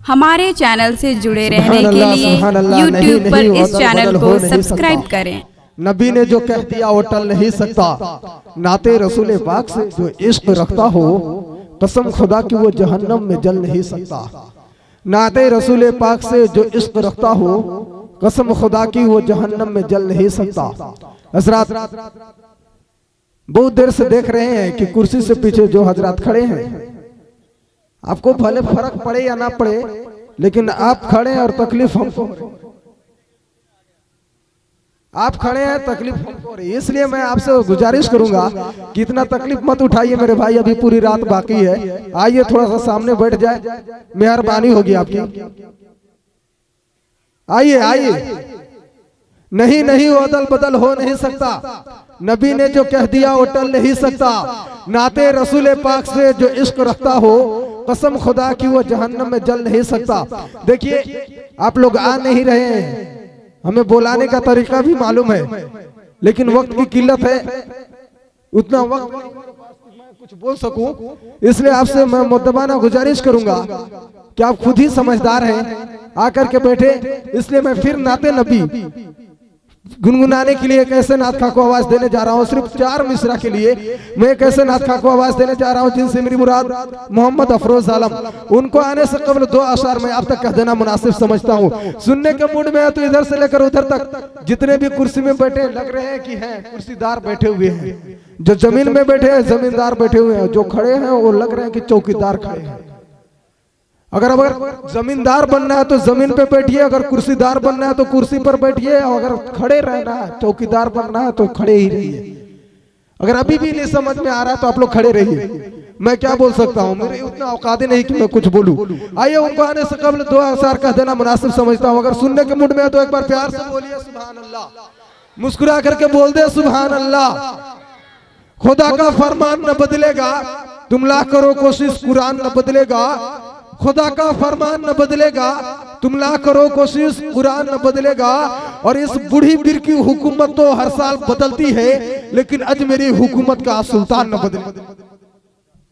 हमारे चैनल से जुड़े रहने के लिए YouTube पर इस चैनल को सब्सक्राइब करें। नबी ने जो कह दिया वो टल नहीं सकता। नाते रसूल पाक से जो इश्क रखता हो, कसम खुदा की वो जहन्नम में जल नहीं सकता। नाते रसूल पाक से जो इश्क रखता हो, कसम खुदा की वो जहन्नम में जल नहीं सकता। हजरात बहुत देर से देख रहे हैं कि कुर्सी से पीछे जो हजरात खड़े हैं, आपको भले फर्क पड़े या ना पड़े, लेकिन आप खड़े हैं और तकलीफ हमको, आप खड़े हैं तकलीफ हमको हो रही है। इसलिए मैं आपसे गुजारिश करूंगा कि इतना तकलीफ मत उठाइए मेरे भाई, अभी पूरी रात बाकी है। आइए थोड़ा सा सामने बैठ जाए, मेहरबानी होगी आपकी। आइए आइए। नहीं नहीं वो अदल बदल हो नहीं सकता। नबी ने जो कह दिया वो टल नहीं सकता। नाते रसूल पाक से जो इश्क रखता हो, कसम खुदा की वो जहन्नम में जल नहीं सकता। देखिए आप लोग आ नहीं रहे हैं, हमें बुलाने का तरीका भी मालूम है, लेकिन वक्त की किल्लत है, उतना वक्त मैं कुछ बोल सकूं। इसलिए आपसे मैं मुद्दबाना गुजारिश करूंगा कि आप खुद ही समझदार हैं, आकर के बैठे। इसलिए मैं फिर नाते नबी गुनगुनाने के लिए एक ऐसे नाथ खा को आवाज देने जा रहा हूँ, सिर्फ 4 मिसरा के लिए मैं एक ऐसे नाथ खा को आवाज देने जा रहा हूँ जिनसे मेरी मुराद मोहम्मद अफरोज आलम। उनको आने से कबल 2 अशार में आप तक कह देना मुनासिब समझता हूँ। सुनने के मूड में है तो इधर से लेकर उधर तक जितने भी कुर्सी में बैठे लग रहे हैं कि हैं कुर्सीदार बैठे हुए हैं, जो जमीन में बैठे हैं जमींदार बैठे हुए हैं, जो खड़े हैं वो लग रहे हैं कि चौकीदार खड़े हैं। अगर जमींदार बनना है तो जमीन पे बैठिए, अगर कुर्सीदार बनना है तो कुर्सी पर बैठिए, और अगर खड़े रहना है चौकीदार बनना है तो खड़े ही रहिए। अगर अभी भी नहीं समझ में आ रहा है तो आप लोग खड़े रहिए। मैं क्या बोल सकता हूँ, मेरे उतना औकात नहीं कि मैं कुछ बोलूं। आइए उनको आने से कबल 2 अशार कह देना मुनासिब समझता हूँ। अगर सुनने के मूड में है तो एक बार प्यार से बोलिए सुभान अल्लाह, मुस्कुरा करके बोल दे सुभान अल्लाह। खुदा का फरमान न बदलेगा, तुम लाख करो कोशिश कुरान न बदलेगा। खुदा का फरमान न बदलेगा, तुम लाख करो कोशिश कुरान न बदलेगा। और इस बूढ़ी पीर की हुकूमत तो हर साल बदलती है, लेकिन अजमेरी हुकूमत का सुल्तान न बदलेगा।